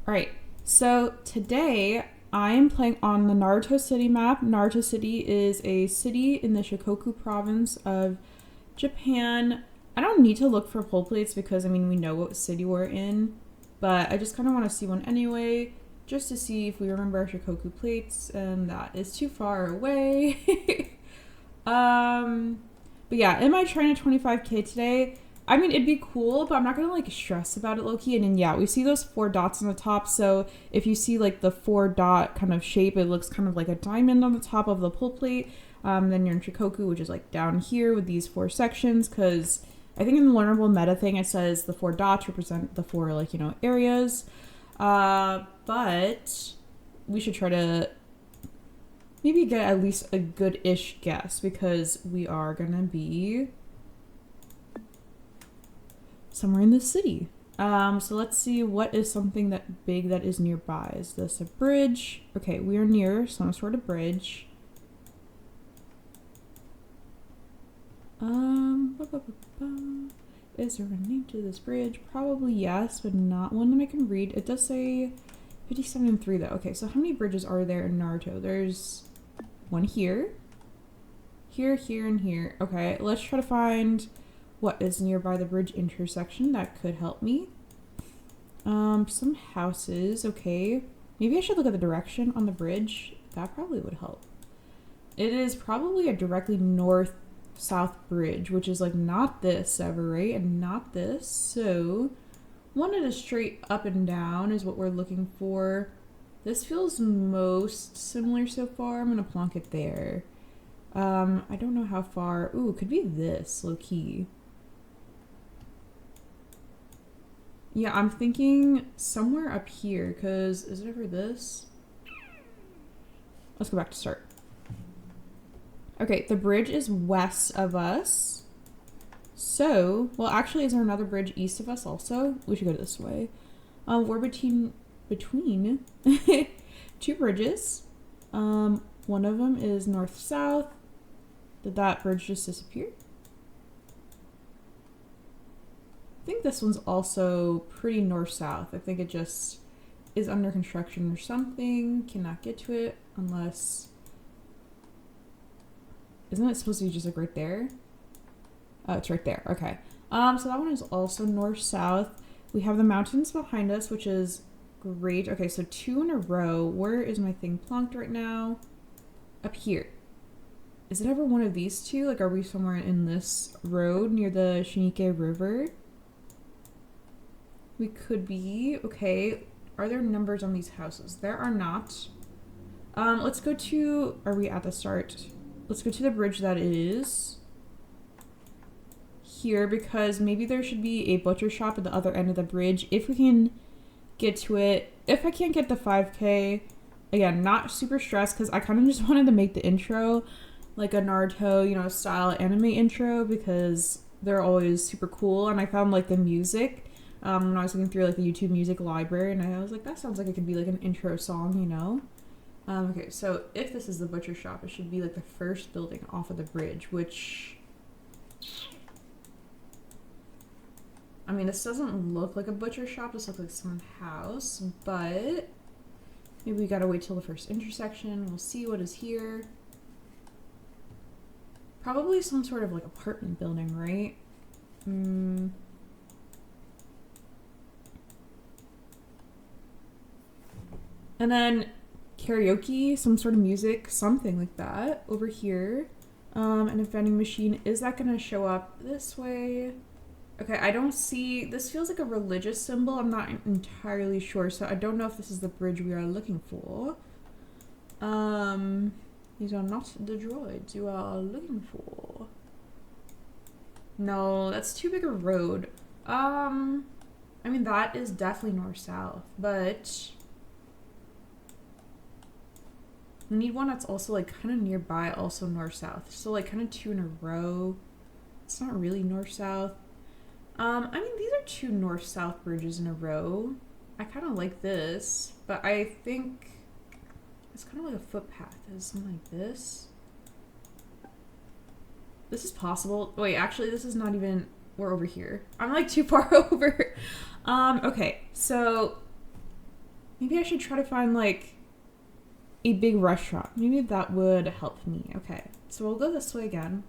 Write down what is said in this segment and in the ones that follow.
Alright, so today I am playing on the Naruto City map. Naruto City is a city in the Shikoku province of Japan. I don't need to look for pole plates because, I mean, we know what city we're in, but I just kind of want to see one anyway, just to see if we remember our Shikoku plates, and that is too far away. But yeah, am I trying to 25k today? I mean, it'd be cool, but I'm not gonna like stress about it low-key. And then yeah, we see those 4 dots on the top. So if you see like the 4 dot kind of shape, it looks kind of like a diamond on the top of the pull plate. Then you're in Shikoku, which is like down here with these 4 sections. Because I think in the learnable meta thing, it says the 4 dots represent the 4 like, you know, areas. But we should try to maybe get at least a good-ish guess, because we are gonna be somewhere in the city. So let's see, what is something that big that is nearby? Is this a bridge? Okay, we are near some sort of bridge. Is there a name to this bridge? Probably yes, but not one that I can read. It does say 57 and 3 though. Okay, so how many bridges are there in Naruto? There's one here, here, and here. Okay, let's try to find what is nearby the bridge intersection. That could help me. Some houses. Okay, maybe I should look at the direction on the bridge. That probably would help. It is probably a directly north-south bridge, which is like not this ever, right? And not this. So one that is straight up and down is what we're looking for. This feels most similar so far. I'm gonna plonk it there. I don't know how far. Ooh, it could be this, low-key. Yeah, I'm thinking somewhere up here, because is it ever this? Let's go back to start. Okay, the bridge is west of us. So, well, actually, is there another bridge east of us also? We should go this way. We're between 2 bridges. One of them is north-south. Did that bridge just disappear? I think this one's also pretty north-south. I think it just is under construction or something. Cannot get to it unless... Isn't it supposed to be just like right there? Oh, it's right there. Okay. So that one is also north-south. We have the mountains behind us, which is great. Okay, so 2 in a row. Where is my thing plonked right now? Up here. Is it ever one of these two? Like, are we somewhere in this road near the Shinike River? We could be. Okay. Are there numbers on these houses? There are not. Let's go to... Are we at the start? Let's go to the bridge that is here, because maybe there should be a butcher shop at the other end of the bridge if we can get to it. If I can't get the 5k, again, not super stressed, because I kind of just wanted to make the intro like a Naruto, you know, style anime intro, because they're always super cool. And I found like the music when I was looking through like the YouTube music library, and I was like, that sounds like it could be like an intro song, you know. Okay, so if this is the butcher shop, it should be like the first building off of the bridge, which... I mean, this doesn't look like a butcher shop, this looks like someone's house, but maybe we gotta wait till the first intersection. We'll see what is here. Probably some sort of like apartment building, right? And then karaoke, some sort of music, something like that over here. And a vending machine. Is that gonna show up this way? Okay, I don't see... This feels like a religious symbol. I'm not entirely sure, so I don't know if this is the bridge we are looking for. These are not the droids you are looking for. No, that's too big a road. I mean, that is definitely north-south, but... We need one that's also like kind of nearby, also north-south. So like kind of 2 in a row. It's not really north-south. I mean, these are 2 north-south bridges in a row. I kind of like this, but I think it's kind of like a footpath. Is something like this? This is possible. Wait, actually, this is not even... We're over here. I'm like too far over. Okay, so Maybe I should try to find like a big restaurant. Maybe that would help me. Okay, so we'll go this way again.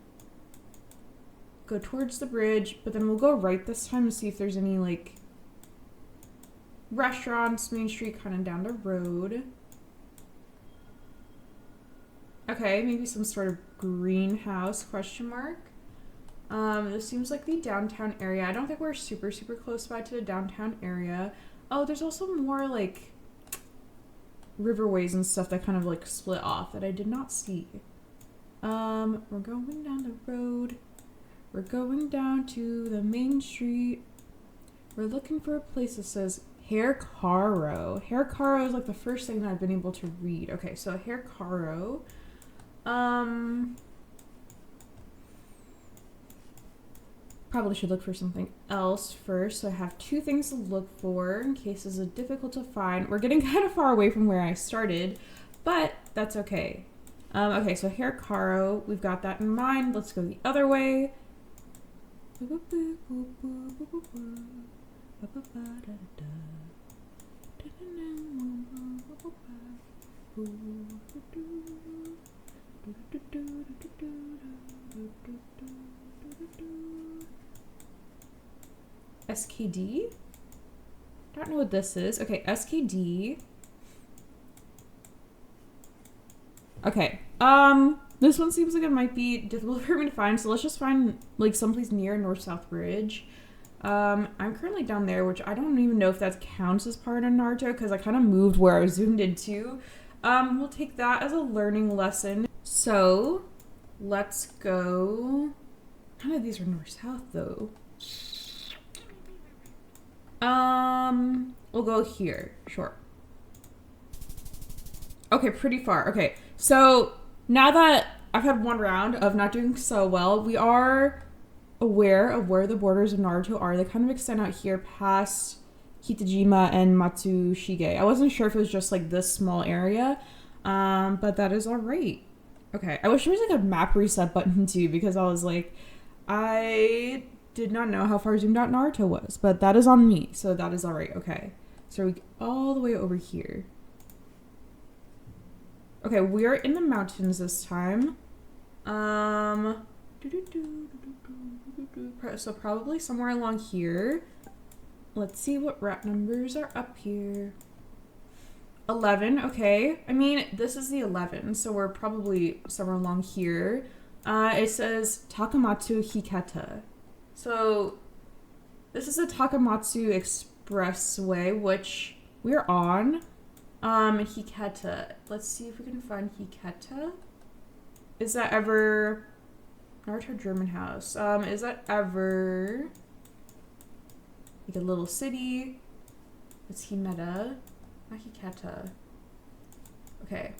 Go towards the bridge, but then we'll go right this time to see if there's any like restaurants, Main Street kind of down the road. Okay, maybe some sort of greenhouse, question mark. This seems like the downtown area. I don't think we're super close by to the downtown area. Oh, there's also more like riverways and stuff that kind of like split off that I did not see. We're going down the road. We're going down to the main street. We're looking for a place that says Hair Caro. Hair Caro is like the first thing that I've been able to read. Okay, so Hair Caro. Probably should look for something else first. So I have two things to look for in case this is difficult to find. We're getting kind of far away from where I started, but that's okay. Okay, so Hair Caro, we've got that in mind. Let's go the other way. SKD? Don't know what this is. Okay, SKD. Okay. This one seems like it might be difficult for me to find, so let's just find like someplace near North-South Bridge. I'm currently down there, which I don't even know if that counts as part of Naruto because I kind of moved where I was zoomed into. We'll take that as a learning lesson. So let's go. None of these are north-south though. We'll go here. Sure. Okay, pretty far. Okay, so now that I've had one round of not doing so well, we are aware of where the borders of Naruto are. They kind of extend out here past Kitajima and Matsushige. I wasn't sure if it was just like this small area, but that is all right. Okay, I wish there was like a map reset button too, because I was like, I did not know how far zoomed out Naruto was, but that is on me, so that is all right. Okay, so we all the way over here. Okay, we're in the mountains this time. So probably somewhere along here. Let's see what route numbers are up here. 11, okay. I mean, this is the 11, so we're probably somewhere along here. It says Takamatsu Hikata. So this is the Takamatsu Expressway, which we're on. Hikata. Let's see if we can find Hikata. Is that ever Naruto German house? Is that ever like a little city? It's Himeta, not Hikata. Okay.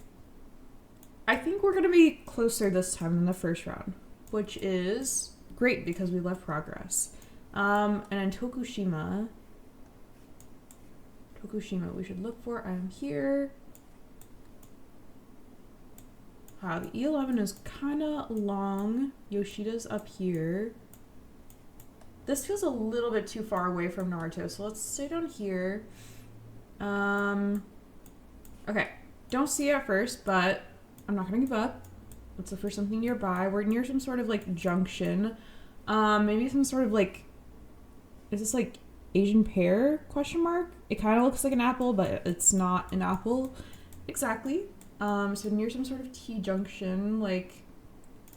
I think we're gonna be closer this time than the first round, which is great because we love progress. And in Tokushima, we should look for. I'm here. Wow, the E11 is kind of long. Yoshida's up here. This feels a little bit too far away from Naruto, so let's stay down here. Okay, don't see it at first, but I'm not gonna give up. Let's look for something nearby. We're near some sort of like junction. Maybe some sort of like, is this like Asian pear, question mark? It kind of looks like an apple, but it's not an apple exactly. So near some sort of T-junction, like,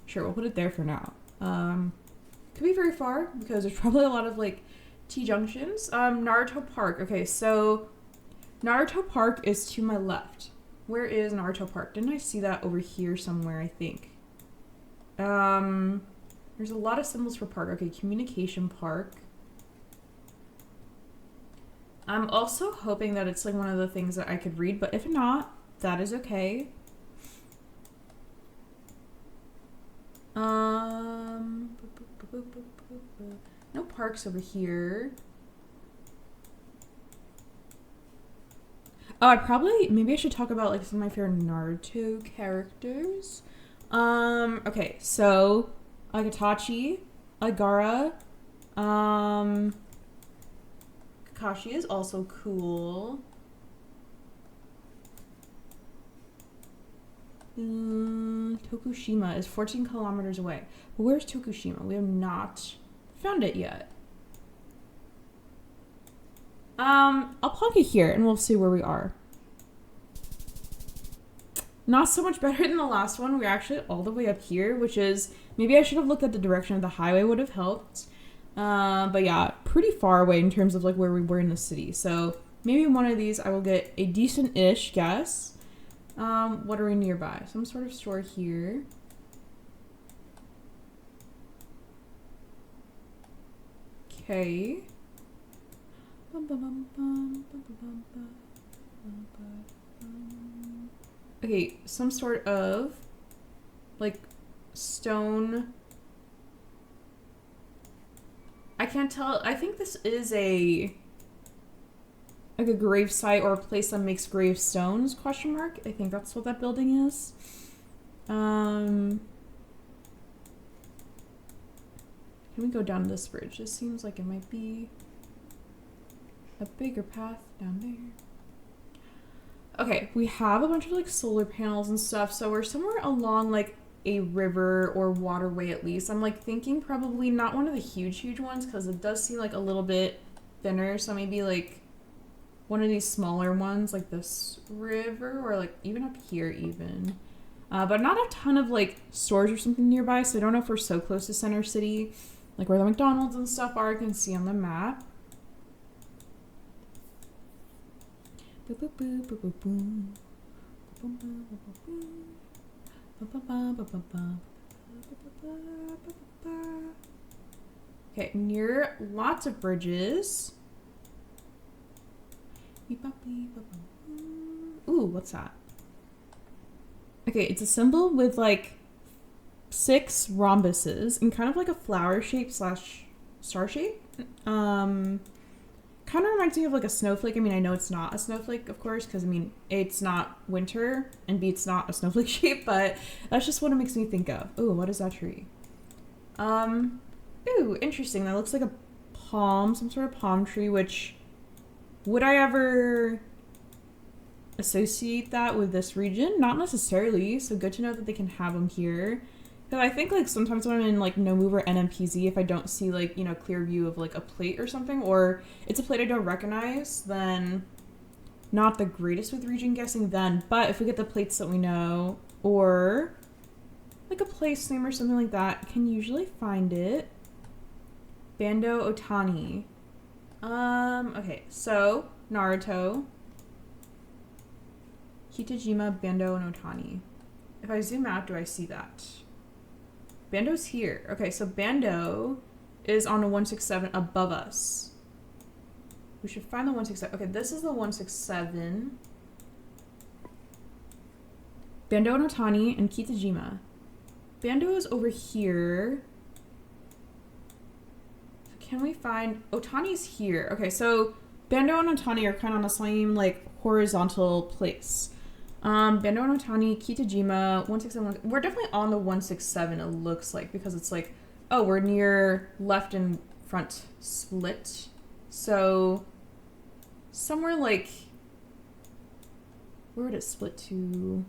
sure, we'll put it there for now. Could be very far because there's probably a lot of like T-junctions. Naruto Park. Okay, so Naruto Park is to my left. Where is Naruto Park? Didn't I see that over here somewhere, I think? There's a lot of symbols for park. Okay, Communication Park. I'm also hoping that it's like one of the things that I could read, but if not, that is okay. No parks over here. Oh, maybe I should talk about like some of my favorite Naruto characters. Okay, so Agatachi, Agara, Kakashi is also cool. Tokushima is 14 kilometers away. But where's Tokushima? We have not found it yet. I'll plug it here and we'll see where we are. Not so much better than the last one. We're actually all the way up here, which is, maybe I should have looked at the direction of the highway, would have helped. But yeah, pretty far away in terms of like where we were in the city. So maybe one of these I will get a decent-ish guess. What are we nearby? Some sort of store here. Okay. Okay, some sort of like stone. I can't tell. I think this is a like a grave site or a place that makes gravestones, question mark. I think that's what that building is. Can we go down this bridge? This seems like it might be a bigger path down there. Okay, we have a bunch of like solar panels and stuff, so we're somewhere along like a river or waterway at least. I'm like thinking probably not one of the huge ones because it does seem like a little bit thinner, so maybe like one of these smaller ones like this river or like even up here even. But not a ton of like stores or something nearby, so I don't know if we're so close to Center City, like where the McDonald's and stuff are. I can see on the map. Okay, near lots of bridges. Ooh, what's that? Okay, it's a symbol with like 6 rhombuses and kind of like a flower shape slash star shape. Kind of reminds me of like a snowflake. I mean, I know it's not a snowflake, of course, because I mean, A, it's not winter, and B, it's not a snowflake shape, but that's just what it makes me think of. Ooh, what is that tree? Ooh, interesting. That looks like a palm, some sort of palm tree, which would I ever associate that with this region? Not necessarily, so good to know that they can have them here. Because I think like sometimes when I'm in like No Move or NMPZ, if I don't see like, you know, clear view of like a plate or something, or it's a plate I don't recognize, then not the greatest with region guessing then. But if we get the plates that we know, or like a place name or something like that, can usually find it. Bando Otani. Okay, so Naruto, Kitajima, Bando, and Otani. If I zoom out, do I see that? Bando's here. Okay, so Bando is on the 167 above us. We should find the 167. Okay, this is the 167. Bando and Otani and Kitajima. Bando is over here. Can we find... Otani's here. Okay, so Bando and Otani are kind of on the same, like, horizontal place. Bando and Otani, Kitajima, 167. We're definitely on the 167, it looks like, because it's like, oh, we're near left and front split. So, somewhere like, where would it split to?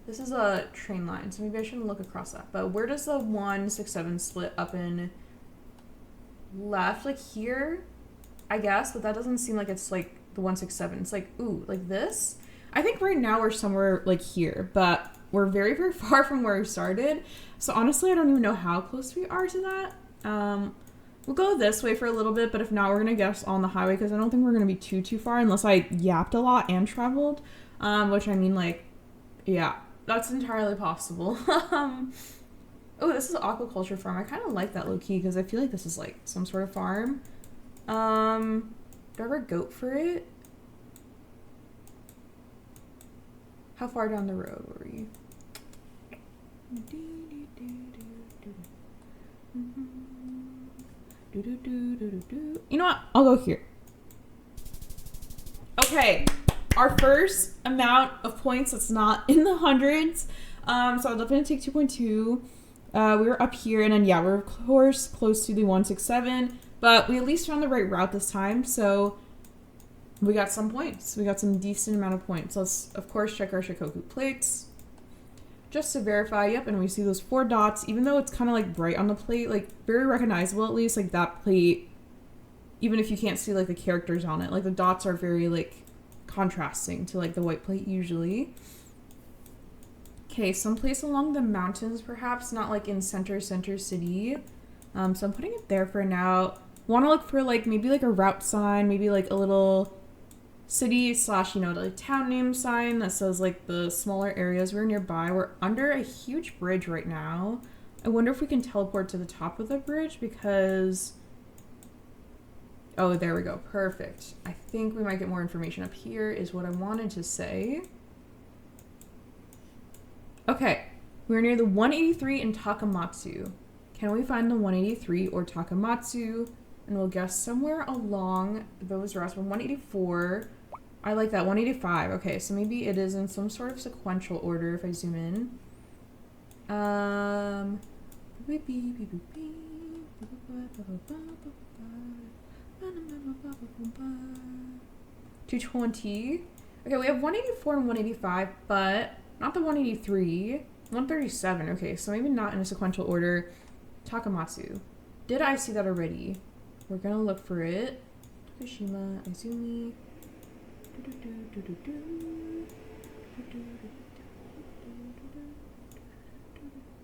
This is a train line, so maybe I shouldn't look across that. But where does the 167 split up in left? Like here, I guess, but that doesn't seem like it's like the 167. It's like, ooh, like this? I think right now we're somewhere like here, but we're very, very far from where we started. So honestly, I don't even know how close we are to that. We'll go this way for a little bit, but if not, we're going to guess on the highway because I don't think we're going to be too far unless I yapped a lot and traveled, which I mean, like, yeah, that's entirely possible. Oh, this is an aquaculture farm. I kind of like that low-key because I feel like this is like some sort of farm. Do I have a goat for it? How far down the road were we? You know what? I'll go here. Okay. Our first amount of points that's not in the hundreds. So I'll definitely take 2.2. We were up here, and then, yeah, we're, of course, close to the 167. But we at least found the right route this time, so We got some points. We got some decent amount of points. Let's, of course, check our Shikoku plates. Just to verify, yep, and we see those 4 dots, even though it's kind of like bright on the plate, like very recognizable at least, like that plate, even if you can't see like the characters on it, like the dots are very like contrasting to like the white plate usually. Okay, someplace along the mountains perhaps, not like in center city. So I'm putting it there for now. Want to look for like maybe like a route sign, maybe like a little city slash, you know, like town name sign that says like the smaller areas we're nearby. We're under a huge bridge right now. I wonder if we can teleport to the top of the bridge because, oh, there we go. Perfect. I think we might get more information up here is what I wanted to say. Okay, we're near the 183 in Takamatsu. Can we find the 183 or Takamatsu? And we'll guess somewhere along those routes. We're 184. I like that. 185. Okay, so maybe it is in some sort of sequential order if I zoom in. 220. Okay, we have 184 and 185, but not the 183. 137. Okay, so maybe not in a sequential order. Takamatsu. Did I see that already? We're gonna look for it. Tokushima, Izumi.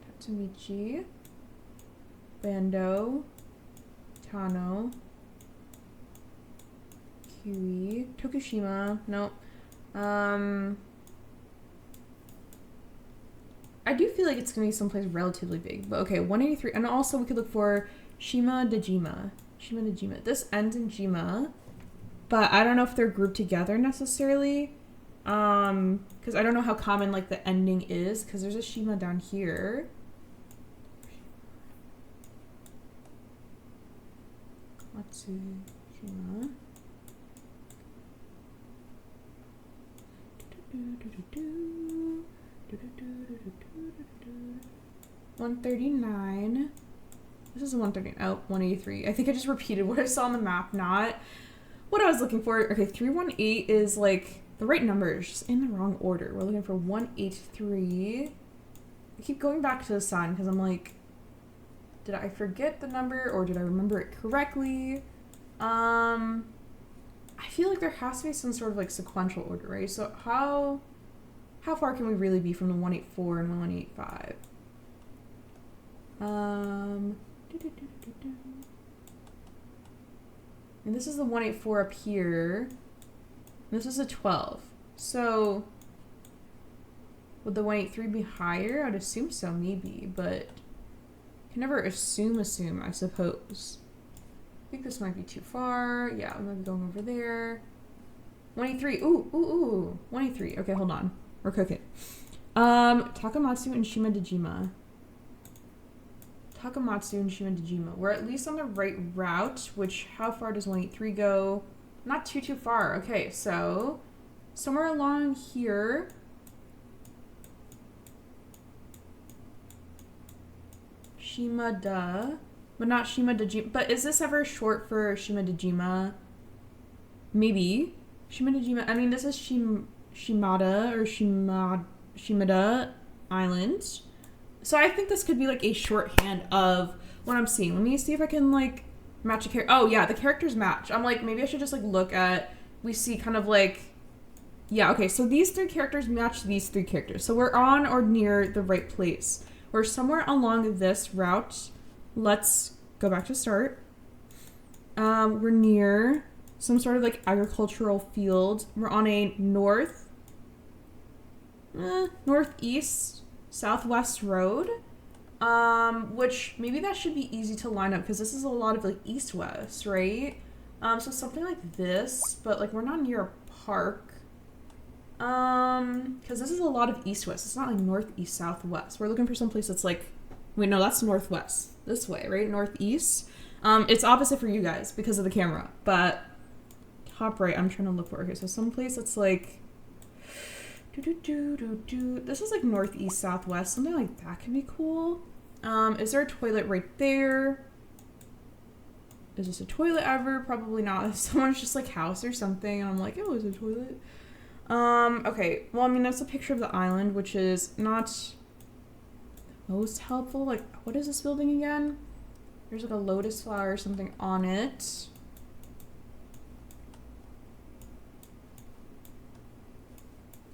Tatsumichi. Bando. Tano. Kiwi. Tokushima. Nope. I do feel like it's gonna be someplace relatively big, but okay, 183. And also we could look for Shima Dejima. Shima Dejima. This ends in Jima, but I don't know if they're grouped together necessarily. Because I don't know how common like the ending is, because there's a Shima down here. Matsu Shima. 139. This is 139. Oh, 183. I think I just repeated what I saw on the map, not what I was looking for. Okay, 318 is like the right numbers, just in the wrong order. We're looking for 183. I keep going back to the sun because I'm like, did I forget the number or did I remember it correctly? I feel like there has to be some sort of like sequential order, right? So how far can we really be from the 184 and the 185? And this is the 184 up here. This is a 12. So would the 183 be higher? I'd assume so, maybe, but you can never assume, I suppose. I think this might be too far. Yeah, I'm gonna be going over there. 183. Ooh. 183. Okay, hold on. We're cooking. Takamatsu and Shima Dejima. Takamatsu and Shima Dejima. We're at least on the right route, which, how far does 183 go? Not too far. Okay, so somewhere along here. Shimada, but not Shima Dejima. But is this ever short for Shima Dejima? Maybe. Shima Dejima. I mean, this is Shimada or Shimada Island. So I think this could be like a shorthand of what I'm seeing. Let me see if I can like match a character. Oh yeah, the characters match. I'm like, maybe I should just like look at, we see kind of like, yeah, okay, so these 3 characters match these 3 characters. So we're on or near the right place. We're somewhere along this route. Let's go back to start. We're near some sort of like agricultural field. We're on a northeast, southwest road. Which maybe that should be easy to line up because this is a lot of like east-west, right? So something like this, but like we're not near a park. Because this is a lot of east-west. It's not like northeast, southwest. We're looking for some place that's like, wait, no, that's northwest. This way, right? Northeast. It's opposite for you guys because of the camera, but top right, I'm trying to look for. Okay, so someplace that's like, this is like northeast, southwest. Something like that could be cool. Is there a toilet right there? Is this a toilet ever? Probably not. Someone's just like house or something, and I'm like, oh, it's a toilet. Okay. Well, I mean, that's a picture of the island, which is not most helpful. Like, what is this building again? There's like a lotus flower or something on it.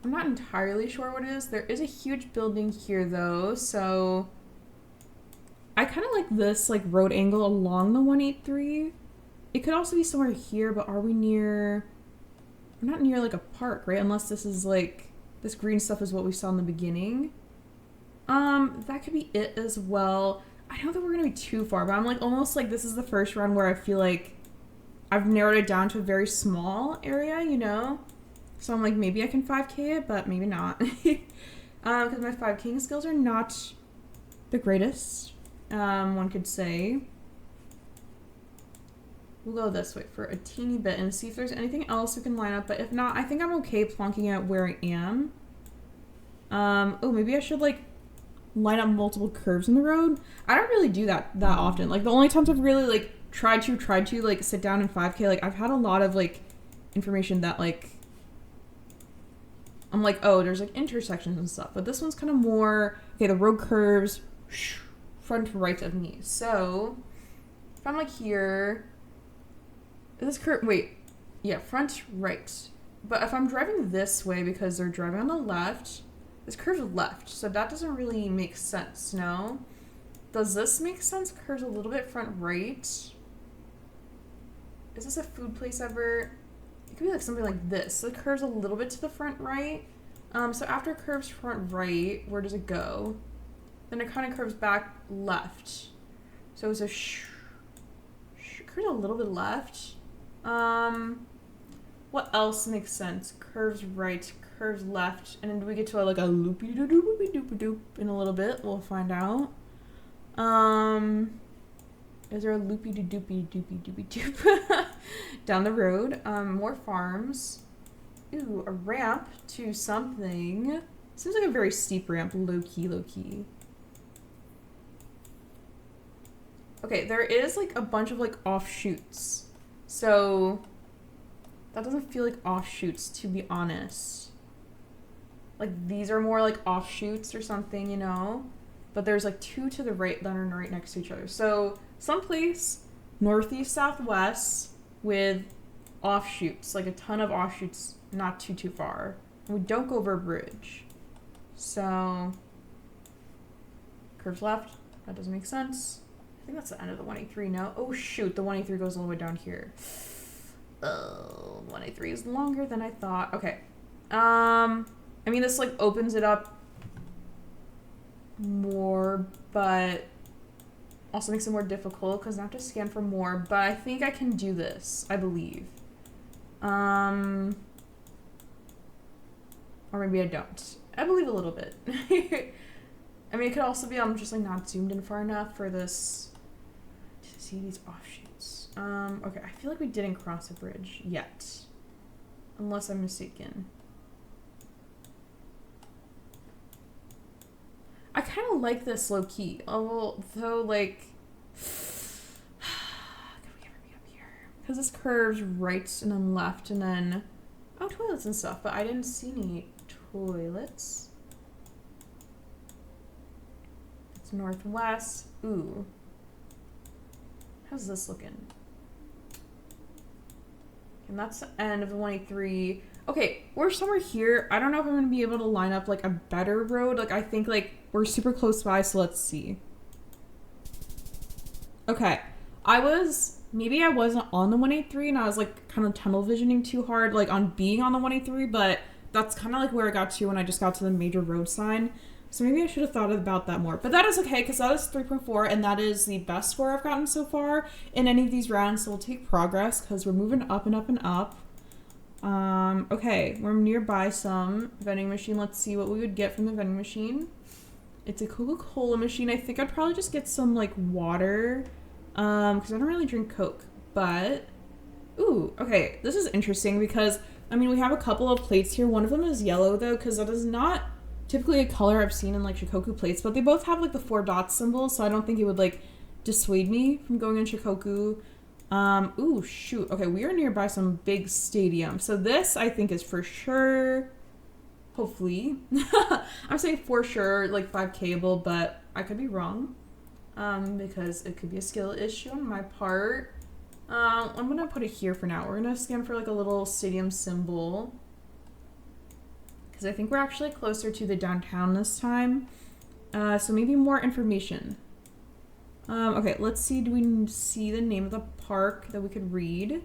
I'm not entirely sure what it is. There is a huge building here though, so I kind of like this like road angle along the 183. It could also be somewhere here, but are we near... We're not near like a park, right? Unless this is like... This green stuff is what we saw in the beginning. That could be it as well. I know that we're gonna be too far, but I'm like almost like this is the first run where I feel like I've narrowed it down to a very small area, you know? So I'm like, maybe I can 5K it, but maybe not. Because my 5K skills are not the greatest, one could say. We'll go this way for a teeny bit and see if there's anything else we can line up, but if not, I think I'm okay plonking it where I am. Oh, maybe I should like line up multiple curves in the road. I don't really do that often. Like the only times I've really like tried to like sit down in 5K, like I've had a lot of like information that like I'm like, oh, there's like intersections and stuff, but this one's kind of more, okay, the road curves front to right of me. So if I'm like here, is this curve, wait, yeah, front right. But if I'm driving this way because they're driving on the left, this curves left, so that doesn't really make sense, no? Does this make sense? Curves a little bit front right. Is this a food place ever? It could be like something like this. So it curves a little bit to the front right. So after it curves front right, where does it go? Then it kind of curves back left. So it's a curves a little bit left. What else makes sense? Curves right, curves left, and then do we get to like a loopy doop in a little bit? We'll find out. Is there a loopy doopy doop down the road? More farms. Ooh, a ramp to something. Seems like a very steep ramp. Low key. Okay, there is like a bunch of like offshoots. So that doesn't feel like offshoots, to be honest. Like these are more like offshoots or something, you know? But there's like two to the right that are right next to each other. So someplace northeast, southwest with offshoots, like a ton of offshoots, not too far. And we don't go over a bridge. So curves left, that doesn't make sense. I think that's the end of the 183 now. Oh shoot, the 183 goes all the way down here. Oh, 183 is longer than I thought. Okay. I mean, this like opens it up more, but also makes it more difficult because I have to scan for more, but I think I can do this, I believe. Or maybe I don't. I believe a little bit. I mean, it could also be I'm just like not zoomed in far enough for this to see these offshoots. Okay, I feel like we didn't cross a bridge yet, unless I'm mistaken. I kind of like this low key, although like, can we ever be up here? Because this curves right and then left and then, oh, toilets and stuff, but I didn't see any toilets. It's northwest. Ooh. How's this looking? And that's the end of the 183. Okay, we're somewhere here. I don't know if I'm going to be able to line up, like, a better road. Like, I think, like, we're super close by, so let's see. Okay. Maybe I wasn't on the 183, and I was, like, kind of tunnel visioning too hard, like, on being on the 183, but that's kind of, like, where I got to when I just got to the major road sign. So maybe I should have thought about that more. But that is okay, because that is 3.4, and that is the best score I've gotten so far in any of these rounds, so we'll take progress, because we're moving up and up and up. Okay, we're nearby some vending machine. Let's see what we would get from the vending machine. It's a Coca-Cola machine. I think I'd probably just get some, like, water, because I don't really drink Coke, but, ooh, okay, this is interesting, because, I mean, we have a couple of plates here. One of them is yellow, though, because that is not typically a color I've seen in, like, Shikoku plates, but they both have, like, the 4 dots symbol, so I don't think it would, like, dissuade me from going in Shikoku. Ooh, shoot. Okay, we are nearby some big stadium. So this, I think, is for sure, hopefully. I'm saying for sure, like 5Kable, but I could be wrong. Because it could be a skill issue on my part. I'm gonna put it here for now. We're gonna scan for like a little stadium symbol. Because I think we're actually closer to the downtown this time. So maybe more information. Okay, let's see. Do we see the name of the park that we could read?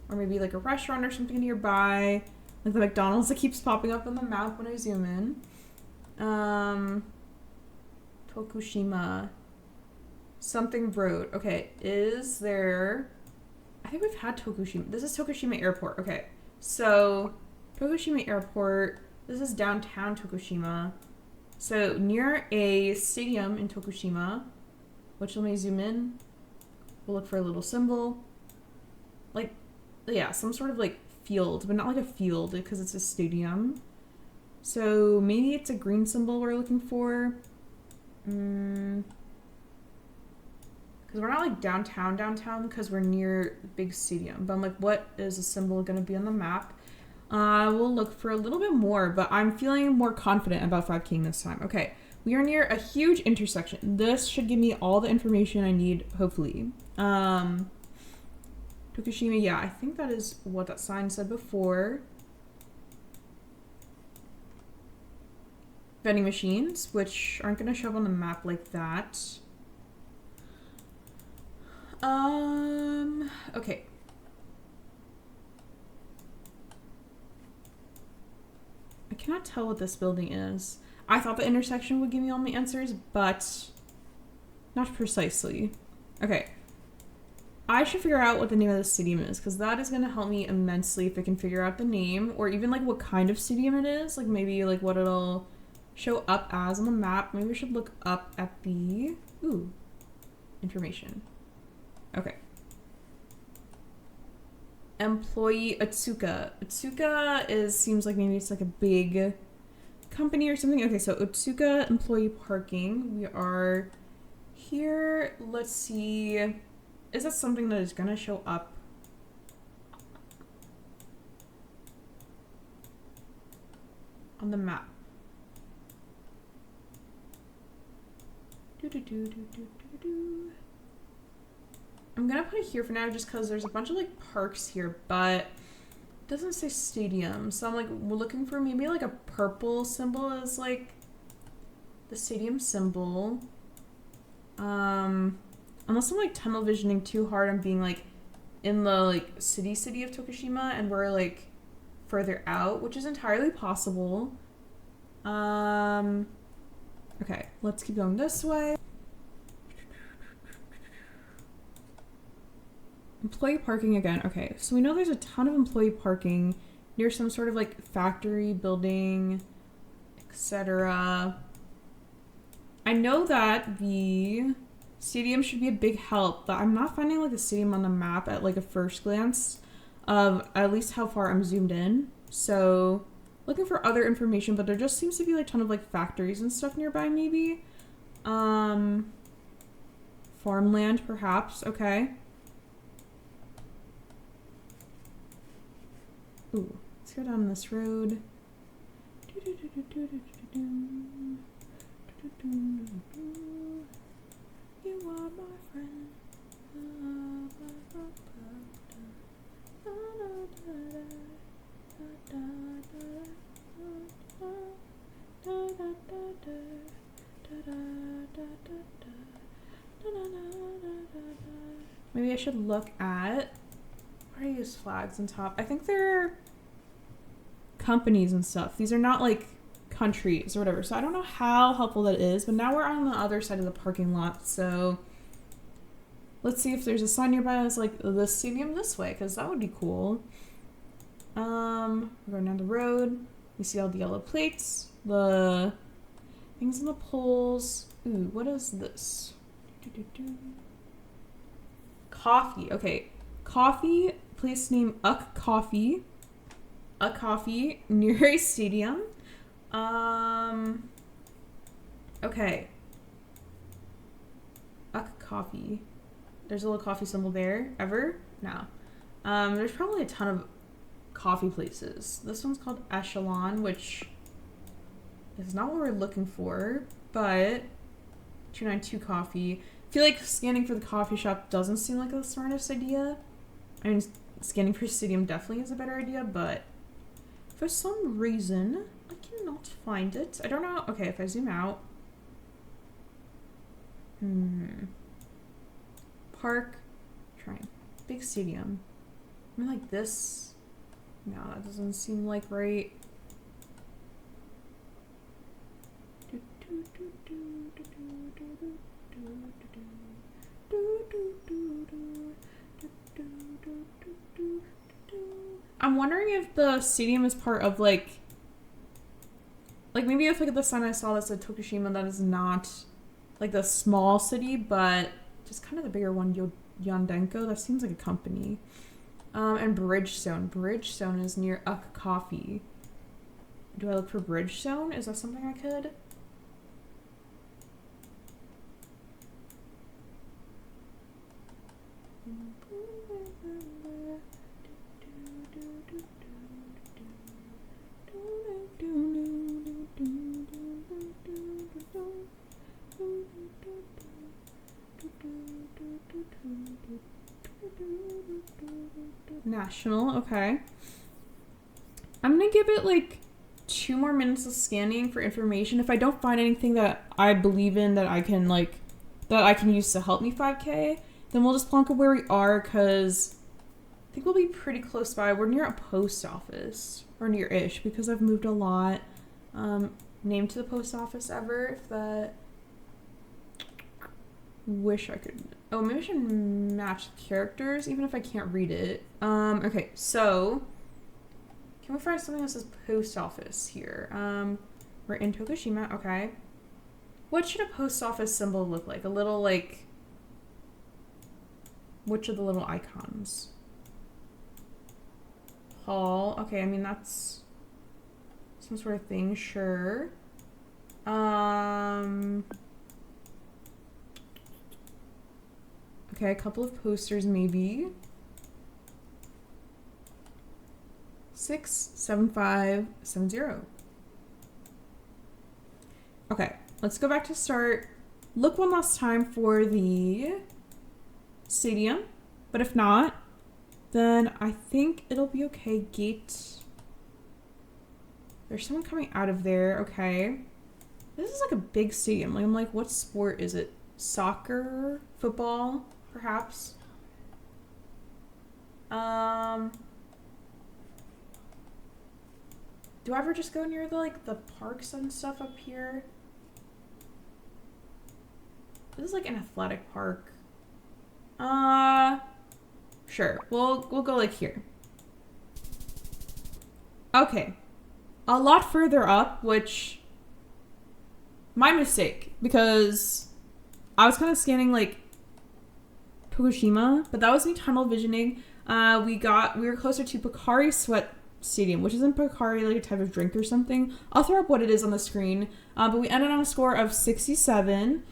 Or maybe like a restaurant or something nearby. Like the McDonald's that keeps popping up on the map when I zoom in. Tokushima. Something road. Okay, is there... I think we've had Tokushima. This is Tokushima Airport. Okay, so Tokushima Airport. This is downtown Tokushima. So near a stadium in Tokushima, which let me zoom in. We'll look for a little symbol. Like, yeah, some sort of like field, but not like a field because it's a stadium. So maybe it's a green symbol we're looking for. Because we're not like downtown because we're near the big stadium. But I'm like, what is a symbol going to be on the map? We'll look for a little bit more, but I'm feeling more confident about 5King this time. Okay, we are near a huge intersection. This should give me all the information I need, hopefully. Tokushima, yeah, I think that is what that sign said before. Vending machines, which aren't going to show up on the map like that. Okay. I cannot tell what this building is. I thought the intersection would give me all my answers, but not precisely. Okay. I should figure out what the name of the stadium is, because that is going to help me immensely if I can figure out the name, or even like what kind of stadium it is, like maybe like what it'll show up as on the map. Maybe we should look up at the, information. Okay. Employee Otsuka. Otsuka seems like maybe it's like a big company or something. Okay, so Otsuka employee parking. We are here. Let's see. Is that something that is gonna show up? On the map. I'm gonna put it here for now just because there's a bunch of like parks here, but it doesn't say stadium. So I'm like, we're looking for maybe like a purple symbol as like the stadium symbol. Unless I'm like tunnel visioning too hard, I'm being like in the like city of Tokushima and we're like further out, which is entirely possible. Okay, let's keep going this way. Employee parking again. Okay, so we know there's a ton of employee parking near some sort of like factory building, etc. I know that the stadium should be a big help, but I'm not finding like a stadium on the map at like a first glance of at least how far I'm zoomed in. So looking for other information, but there just seems to be like a ton of like factories and stuff nearby maybe. Farmland perhaps. Okay. Ooh, let's go down this road. You are my friend. Maybe I should look at where are these flags on top? I think they're companies and stuff. These are not like countries or whatever. So I don't know how helpful that is, but now we're on the other side of the parking lot. So let's see if there's a sign nearby that's like the stadium this way, because that would be cool. We're going down the road. We see all the yellow plates, the things on the poles. Ooh, what is this? Coffee. Okay. Coffee, place name Uck Coffee. A coffee near a stadium. Okay. Uck Coffee. There's a little coffee symbol there. Ever? No. There's probably a ton of coffee places. This one's called Echelon, which is not what we're looking for, but 292 coffee. I feel like scanning for the coffee shop doesn't seem like the smartest idea. I mean, scanning for stadium definitely is a better idea, but for some reason, I cannot find it. I don't know. Okay, if I zoom out. Park. Trying. Big stadium. I mean, like this. No, that doesn't seem like right. I'm wondering if the stadium is part of like maybe if like the sign I saw that said Tokushima, that is not like the small city, but just kind of the bigger one, Yondenko. That seems like a company. And Bridgestone. Bridgestone is near Uck Coffee. Do I look for Bridgestone? Is that something I could? National, okay. I'm gonna give it like 2 more minutes of scanning for information. If I don't find anything that I believe in that I can use to help me 5K, then we'll just plonk it where we are, because I think we'll be pretty close by. We're near a post office, or near-ish, because I've moved a lot. Name to the post office ever, if that... Wish I could... Oh, maybe I should match characters, even if I can't read it. Okay, so... Can we find something that says post office here? We're in Tokushima, okay. What should a post office symbol look like? A little, like... Which of the little icons? Hall. Okay, I mean, that's... some sort of thing, sure. Okay, a couple of posters, maybe. 67570. Okay, let's go back to start. Look one last time for the stadium, but if not, then I think it'll be okay. Gate. There's someone coming out of there. Okay. This is like a big stadium. Like, I'm like, what sport is it? Soccer? Football? Perhaps? Do I ever just go near the parks and stuff up here? This is like an athletic park. Sure. We'll go like here. Okay. A lot further up, which... My mistake, because I was kind of scanning like Tokushima, but that was me tunnel visioning. We were closer to Pocari Sweat Stadium, which isn't Pocari like a type of drink or something. I'll throw up what it is on the screen. But we ended on a score of 67,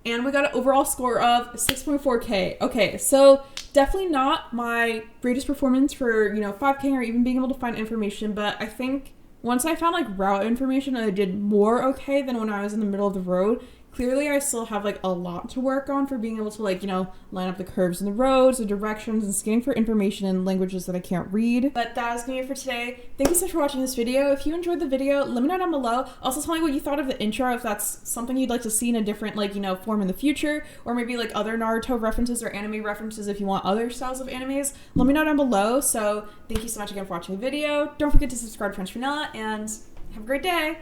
and we got an overall score of 6.4K. Okay, so definitely not my greatest performance for 5K or even being able to find information, but I think once I found like route information, I did more okay than when I was in the middle of the road. Clearly, I still have like a lot to work on for being able to line up the curves in the roads, the directions, and scanning for information in languages that I can't read. But that is going to be it for today. Thank you so much for watching this video. If you enjoyed the video, let me know down below. Also tell me what you thought of the intro, if that's something you'd like to see in a different form in the future, or maybe like other Naruto references or anime references if you want other styles of animes. Let me know down below. So thank you so much again for watching the video. Don't forget to subscribe to Vanilla, and have a great day.